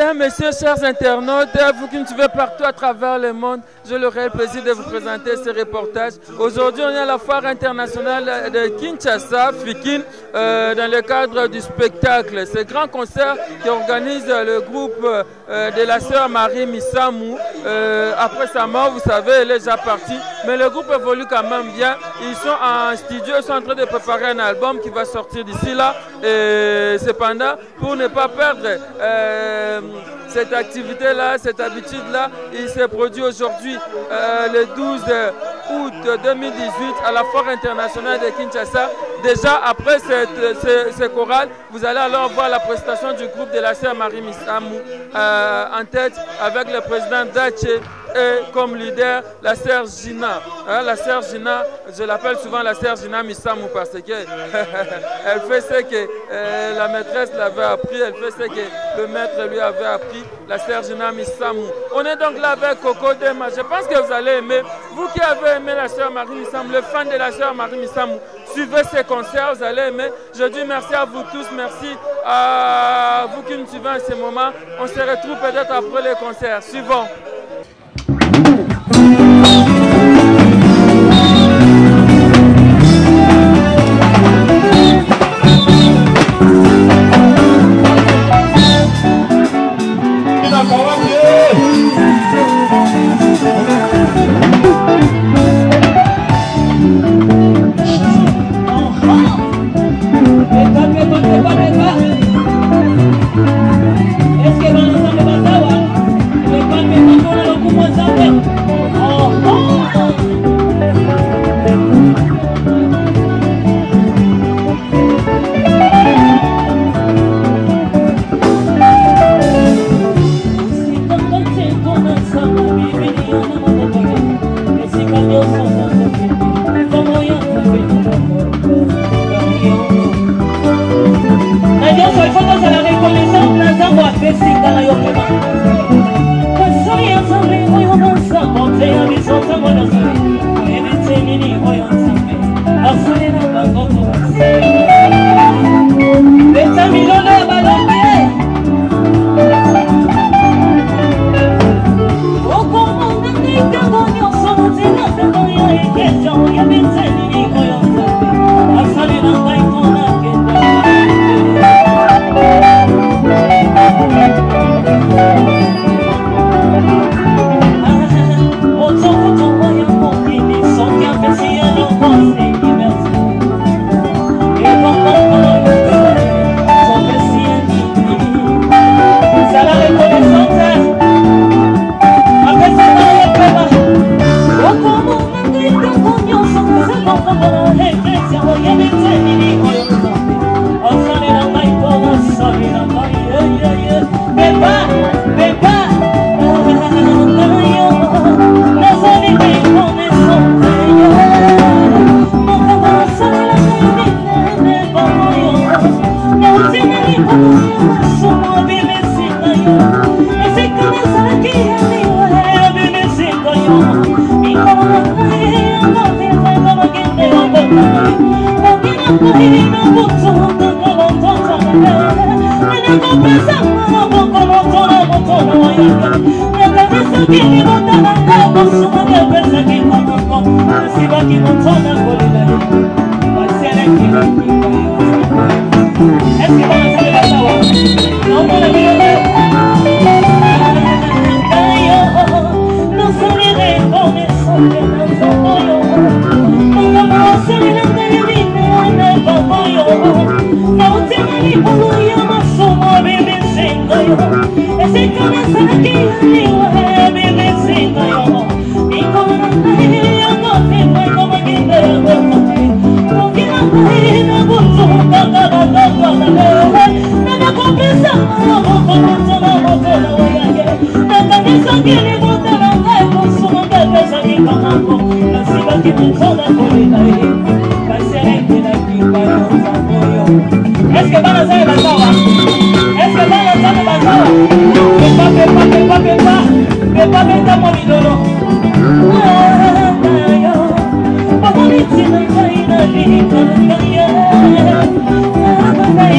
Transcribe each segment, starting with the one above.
Mesdames, Messieurs, chers internautes, vous qui nous suivez partout à travers le monde, j'ai le réel plaisir de vous présenter ce reportage. Aujourd'hui, on est à la foire internationale de Kinshasa, Fikin, dans le cadre du spectacle. Ce grand concert qui organise le groupe de la sœur Marie Missamou. Après sa mort, vous savez, elle est déjà partie, mais le groupe évolue quand même bien. Ils sont en studio, ils sont en train de préparer un album qui va sortir d'ici là. Et cependant, pour ne pas perdre cette activité-là, cette habitude-là, il s'est produit aujourd'hui, le 12 août 2018, à la foire internationale de Kinshasa. Déjà, après ce choral, vous allez alors voir la prestation du groupe de la sœur Marie Missamou en tête avec le président Daché et comme leader la sœur Gina. La sœur Gina, je l'appelle souvent la sœur Gina Missamou parce que elle fait ce que la maîtresse l'avait appris, elle fait ce que le maître lui avait appris, la sœur Gina Missamou. On est donc là avec Coco Dema. Je pense que vous allez aimer. Vous qui avez aimé la sœur Marie Missamou, le fan de la sœur Marie Missamou, suivez ces concerts, vous allez aimer. Je dis merci à vous tous, merci à vous qui nous suivez en ce moment. On se retrouve peut-être après les concerts. Suivons. Bye.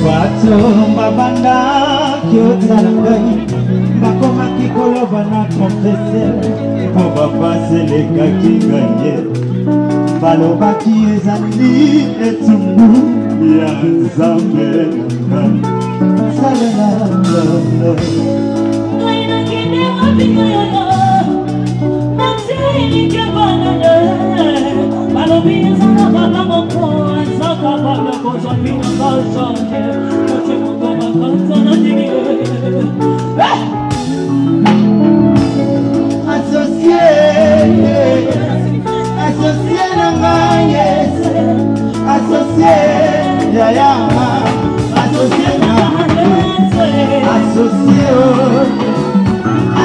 Watu mbabanda kiota langai Bakoma kikolo bana confesse Koba pase leka kingaye Baloba kiezali etumbu Ya nzambe nangai Salela lala Naina kine wabika yono Nansi inike banane Balobi zana baba moko Zaka baba koza mina kalsake Koche moko bakanza na jige Associé nanga yes Associé yaya Associé nanga Associé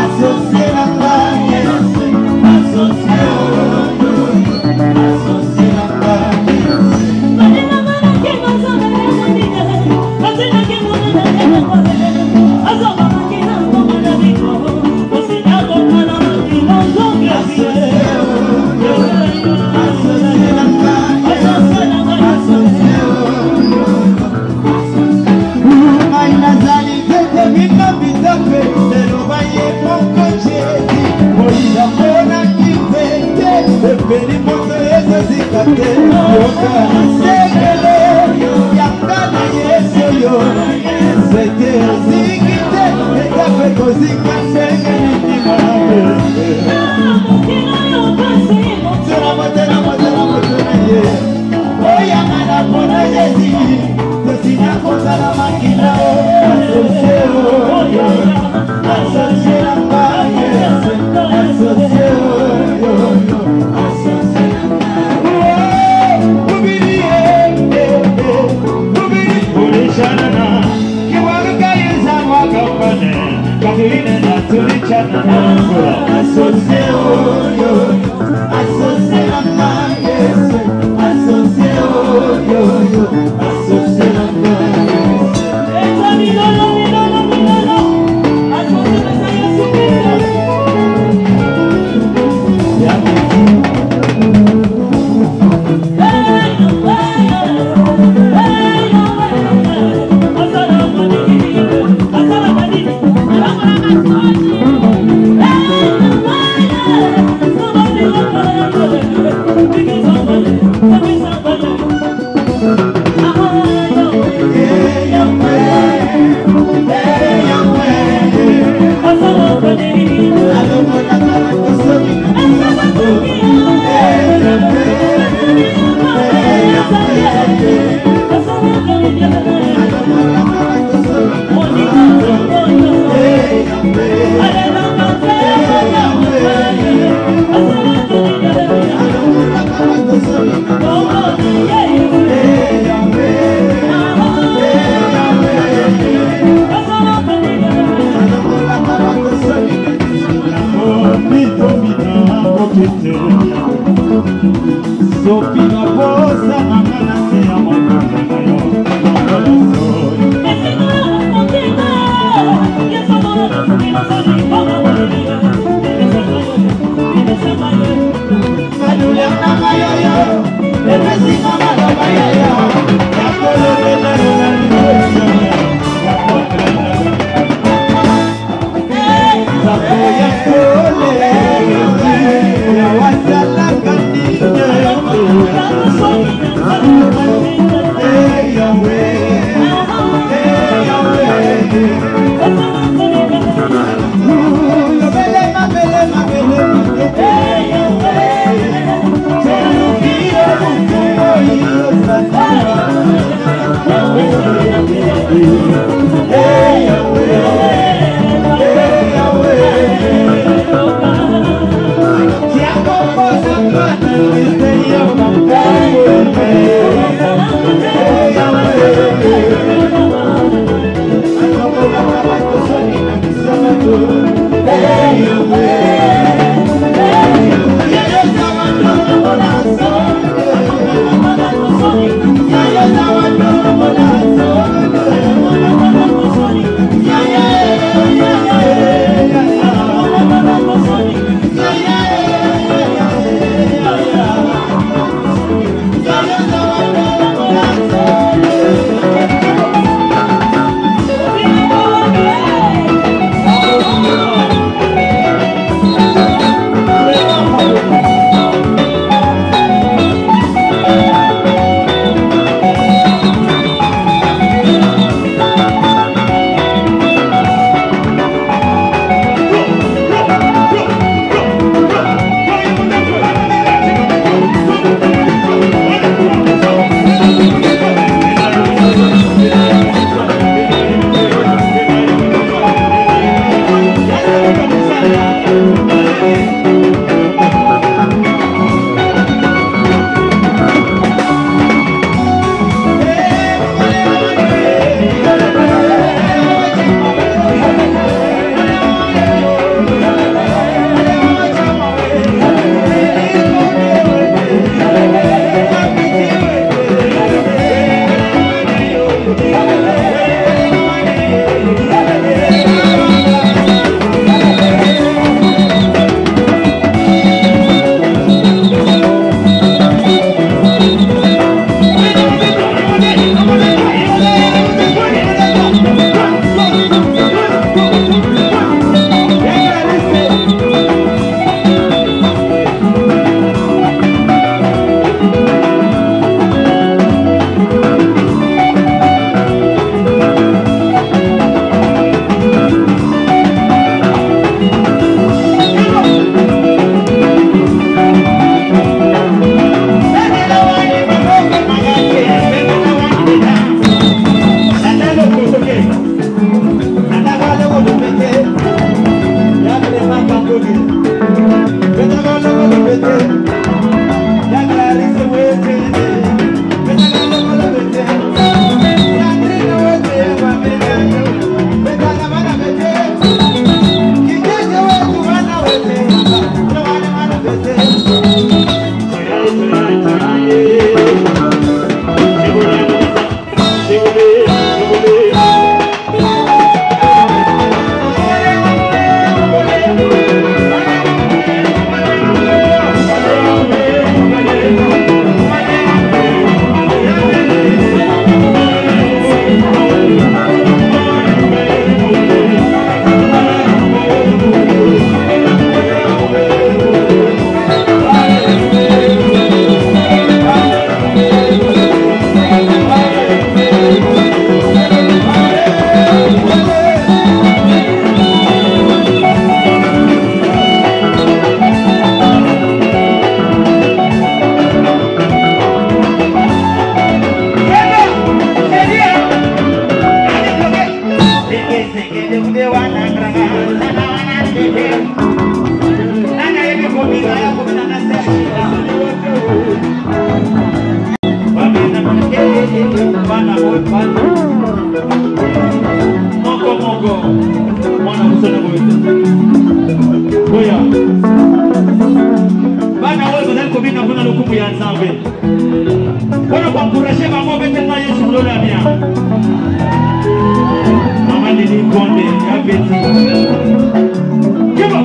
Associé nanga yes Associé Associé nanga komina kuna lokumu ya Nzambe. Wana kwa encourager bango bete na Yesu lola bien. Mama Lili Konde ya beti. Keba.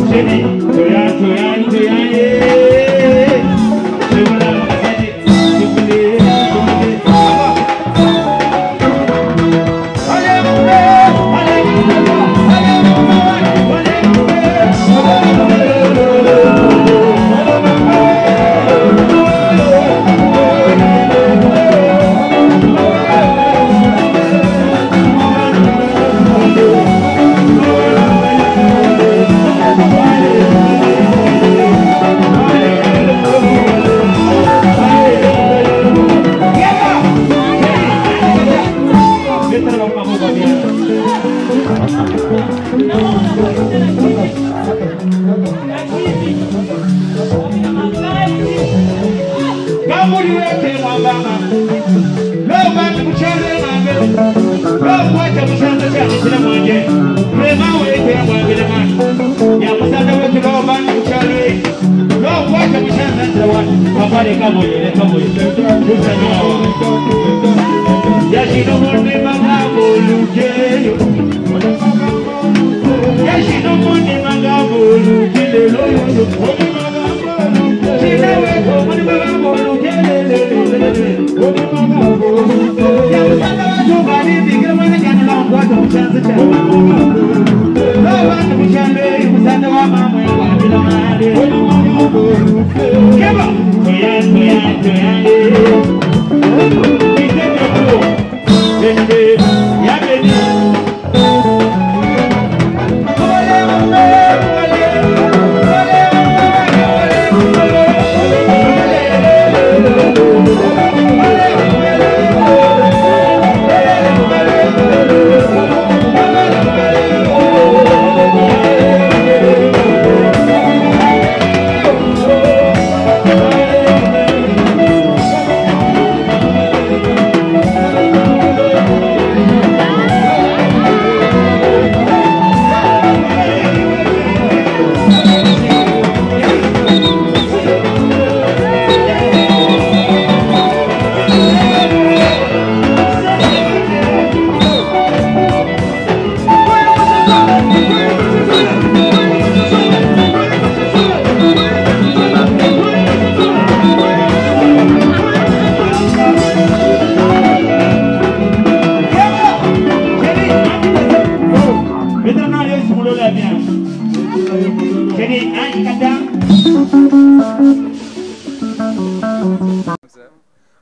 Chéri, toya.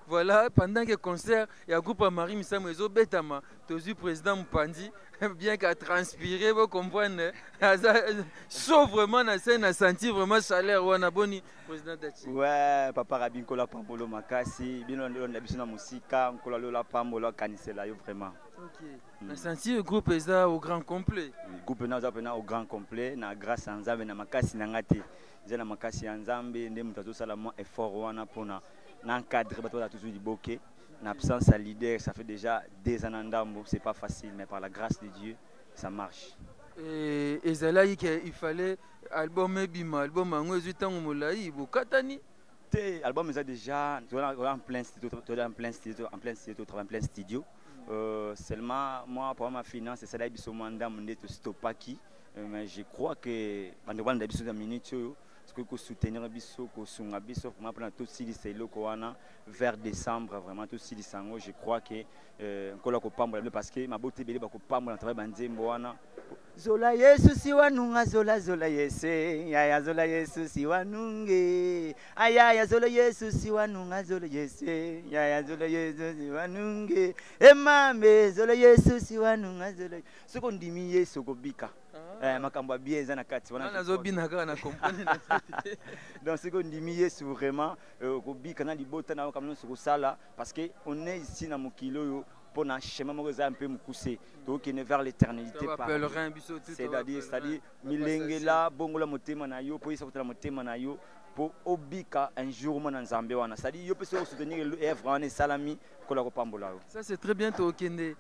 Voilà, pendant que le concert, il y a un groupe à Marie Missamwezo Betama, le président Mpandi, bien qu'à transpirer, vous comprenez, chaud vraiment, on a senti vraiment chaleur, on a boni président Dachi. Ouais, papa Rabin Kola Pambolo Makasi, bien on a besoin de musique, on Kola Lola Pambola Kanisela, vraiment. Ok, on a senti le groupe au grand complet. Le groupe est au grand complet, grâce à Nzambe, na Makasi Nangati, na Makasi Nzambe, ne mutato salama effort wana pona. N'encadre pas toujours du bokeh, l'absence à leader, ça fait déjà des ans d'ambo, c'est pas facile, mais par la grâce de Dieu, ça marche. Et là, il fallait album Bima, album Ango, Zutan Moulaï, Bokatani. L'album est déjà en plein studio, seulement moi pour ma finance, c'est là que je mandat mon stopaki, mais je crois que on doit d'habitude minute. Parce que soutenir biso ko sunga biso vraiment pendant tout si c'est le koana vers décembre vraiment tout si sango je crois que kola ko pambola parce que ma beauté belé ba ko pambola travail banzembo wana zola yesu si wanunga zola yese ya zola yesu si wanunge aya zola yesu si wanunga zola yese ya zola yesu si wanunge emambe zola yesu si wanunga zola soko ndimi yesu ko bika makambo bien za na kati wana nazobinaka na comprendre donc ce qu'on dit Yesu vraiment kobi kana libota na comme nous sala parce que on est ici na mokilo pour na chemin mo za un peu mukuse donc qui est vers l'éternité par c'est-à-dire milengela bongola motema na yo po isa kotala motema na yo pour obika un jour mon Nzambe wana c'est-à-dire yo peut soutenir l'œuvre en salami kola ko pambola. Ça c'est très bien to kende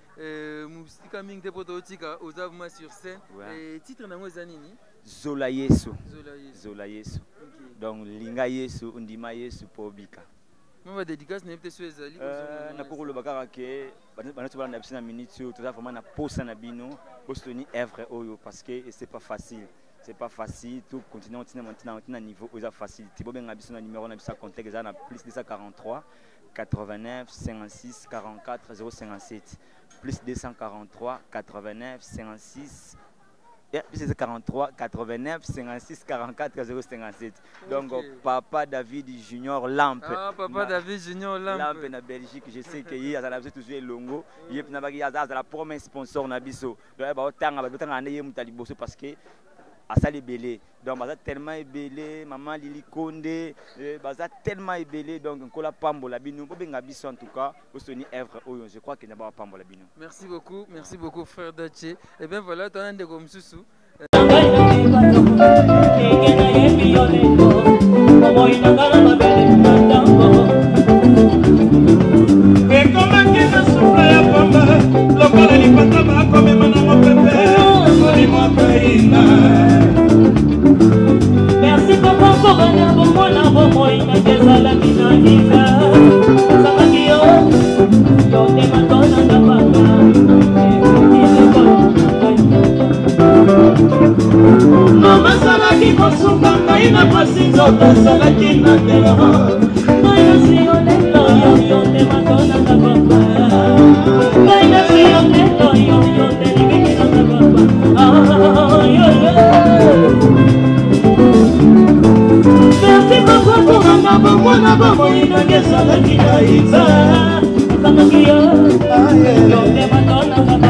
musika ming te poto tika ozavuma sur scène et titre na mo zanini Zola Yesu. Zola Yesu. Zola Yesu. Ok. Donc linga Yesu ndima Yesu po bika. Moi dédicace n'est peut-être sur Ezali. Na pour le bakara ke bana tobala na piscine minute tout ça vraiment na posa na bino pour soutenir œuvre oyo parce que c'est pas facile. C'est pas facile tout continuer on a niveau aux facilité. Bo benga biso na numéro na bisa contact ça na plus 243 89 56 44 057 plus 243 89 56 plus 43 89 56 44 057. Donc Papa David Junior Lampe. Ah, Papa David Junior Lampe. Lampe na Belgique, je sais que il y a toujours longo, il y a la première sponsor na biso. Donc ba otanga ane ye mutali bosso parce que asali belé. Donc baza tellement belé, maman Lili Konde, baza tellement belé donc nkola pambola bino, bo benga biso en tout cas, bo soni œuvre oyo, je crois que na ba pambola bino. Merci beaucoup frère Daché. Et bien voilà, ton ande comme Soussou. Merci papa pour venir pour moi là pour moi il a des ala qui n'arrive ça va qui yo te mato na papa mama sala qui kosuka ngai na pasi zote sala qui na tela ngai na si yo te mato na papa ngai na si yo te libiki na papa merci papa pour un abon, mon abon, il a des salades qui n'arrivent pas. Comme qui yo te m'adonne à papa.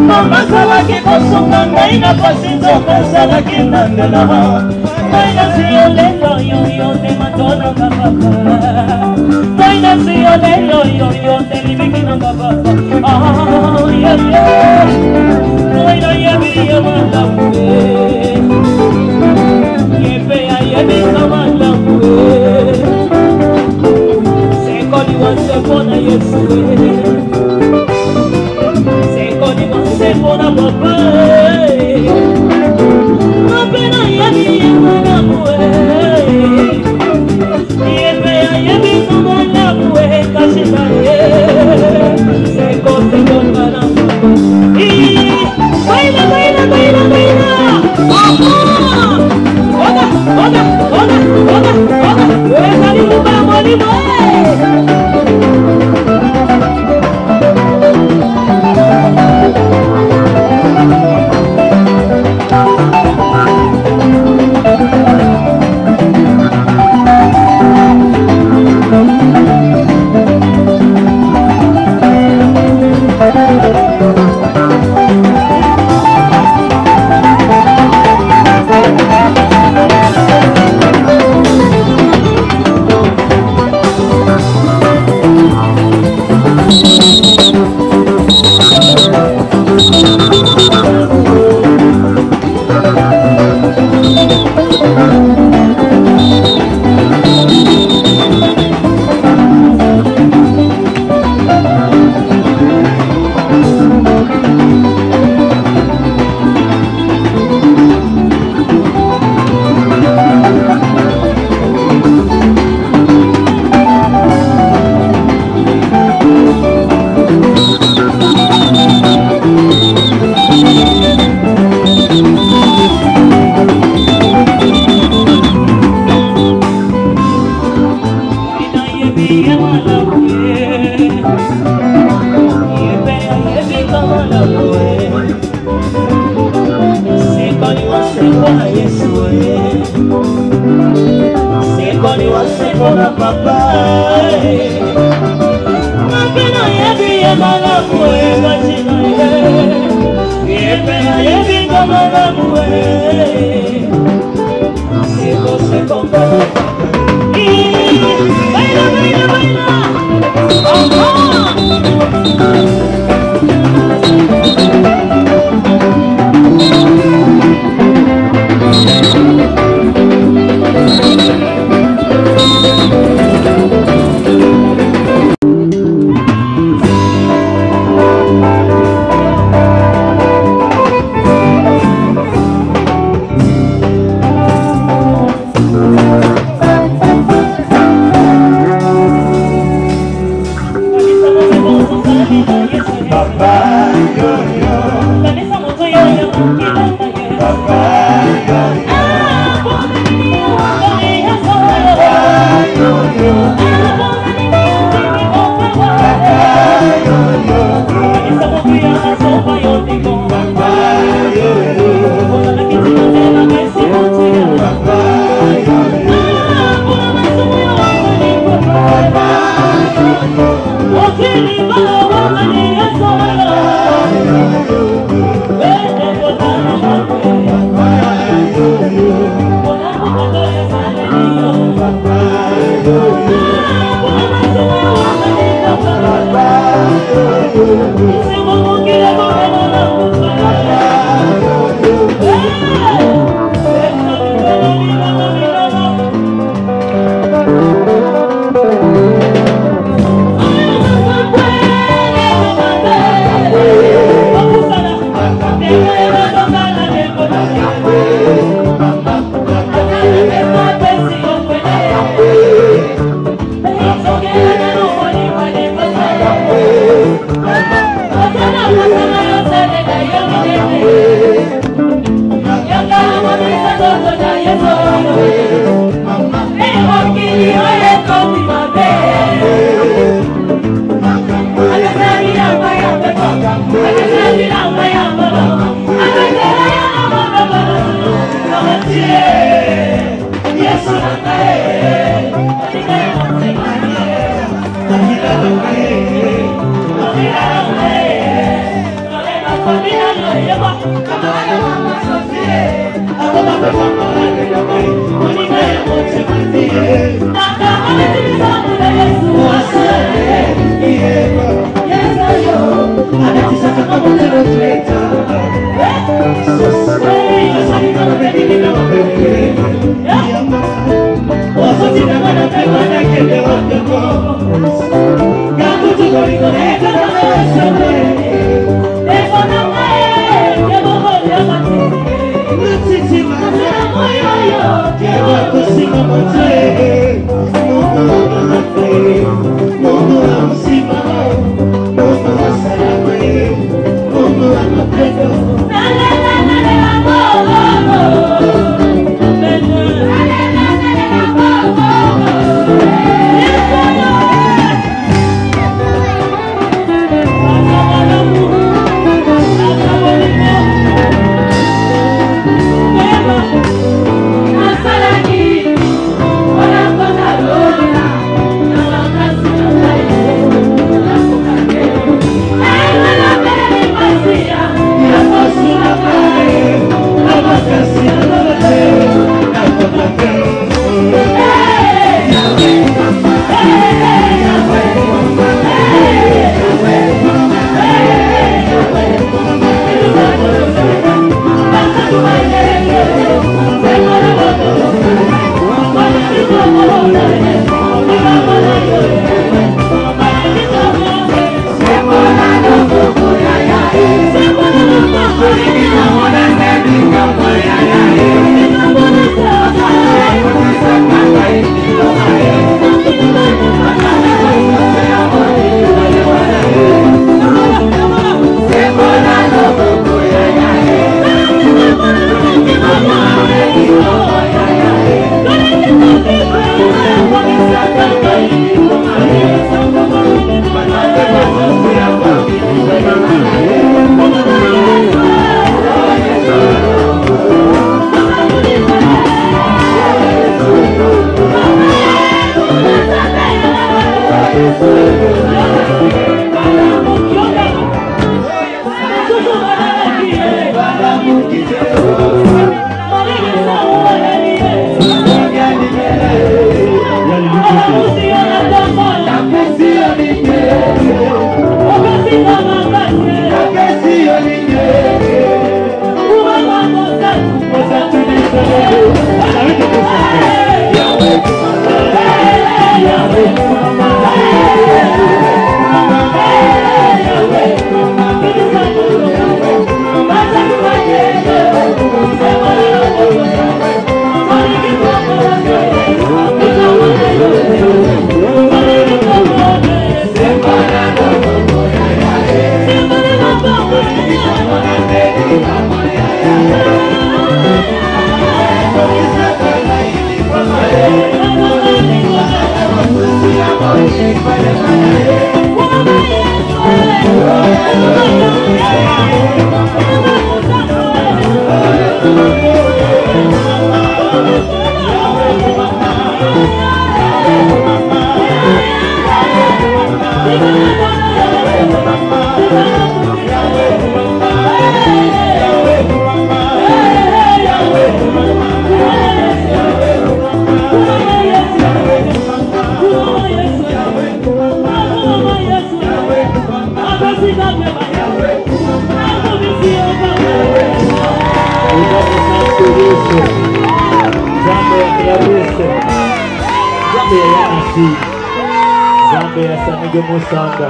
Mama sala qui kosonga ngai na pasi nzoka sala qui nandela. Ngai na si yo te m'adonne à papa. Ngai na si yo te libiki na papa. Oh yeah. Oina yebi yamala mwe, yebe ya yebi kamala mwe. Sekoni wanse bona Yesu, sekoni wanse bona papa. Apena yebi yamala mwe, yebe ya yebi kamala mwe. Kasita ye, sekoni bona mwe. Baila, baila, baila, baila. Oda. Karibu kama ni Zambia Samigo Musanga.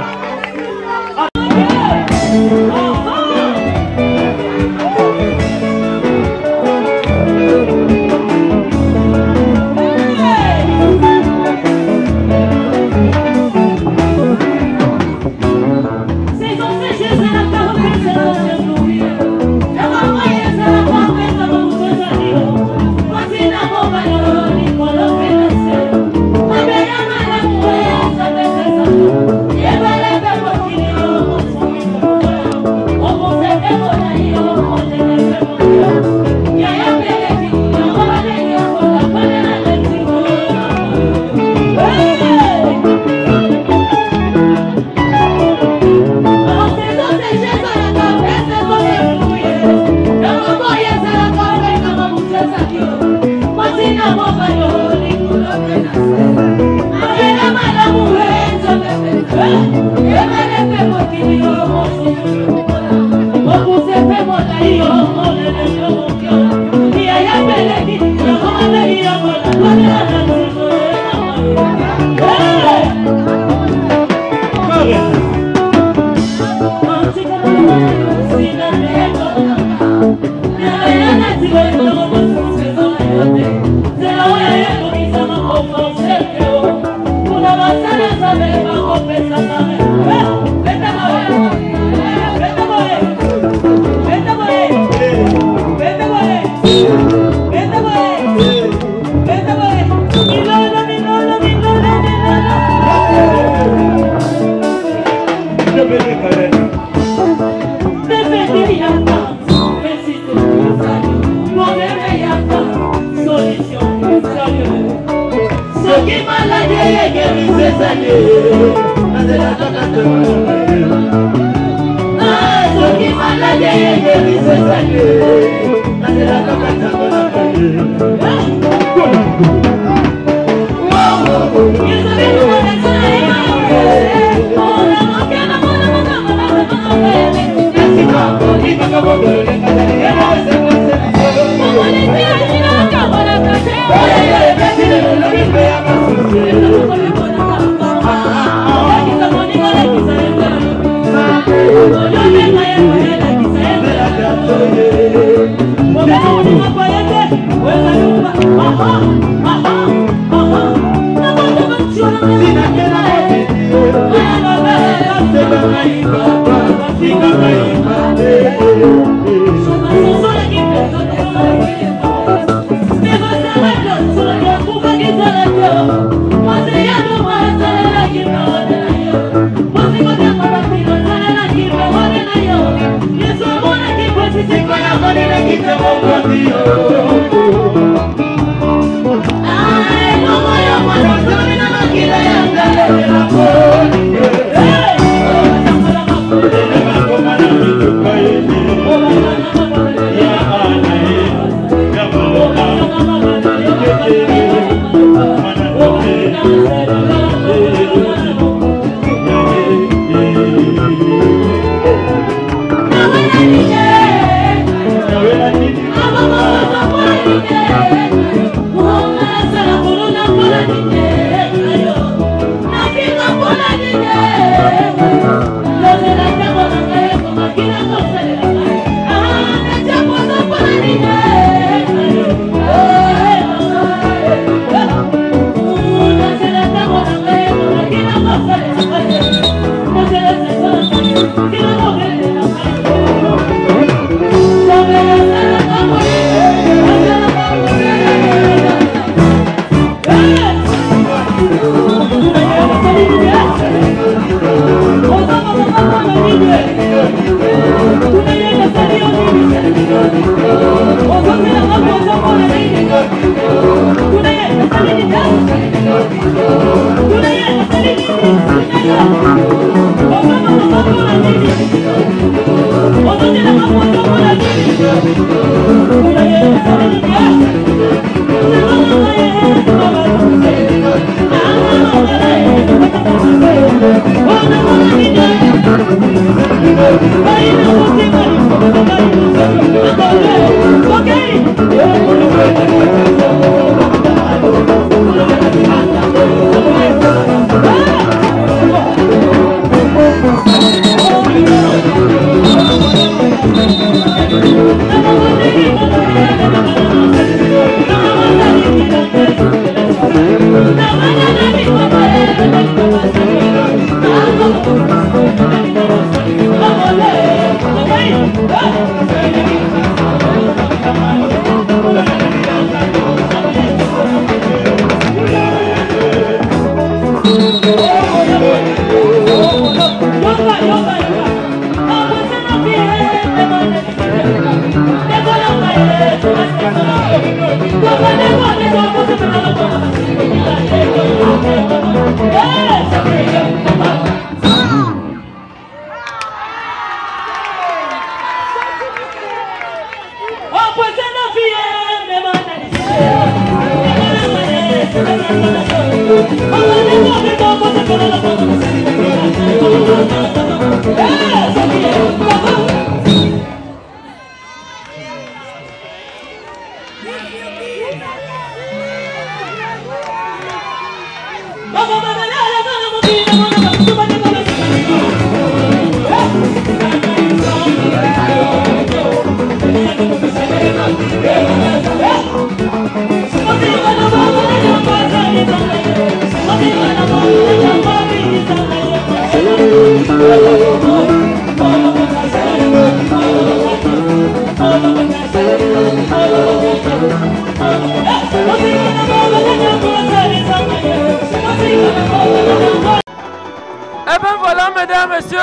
Et bien voilà, mesdames, messieurs,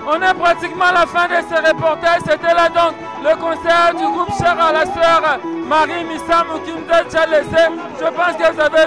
on est pratiquement à la fin de ce reportage. C'était là donc le concert du groupe Cher à la sœur Marie Missamou qui nous a déjà laissé. Je pense que vous avez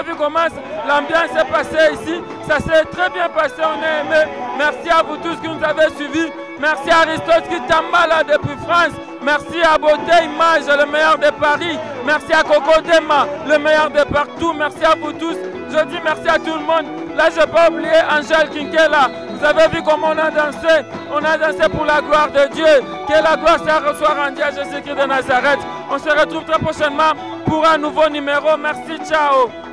vu comment l'ambiance s'est passée ici. Ça s'est très bien passé, on a aimé. Merci à vous tous qui nous avez suivis. Merci à Aristote qui t'emballa depuis France. Merci à Beauté Image, le meilleur de Paris. Merci à Coco Dema, le meilleur de partout. Merci à vous tous. Je dis merci à tout le monde. Là, je n'ai pas oublié Angèle Kinkela. Vous avez vu comment on a dansé. On a dansé pour la gloire de Dieu. Que la gloire soit rendue à Jésus-Christ de Nazareth. On se retrouve très prochainement pour un nouveau numéro. Merci, ciao.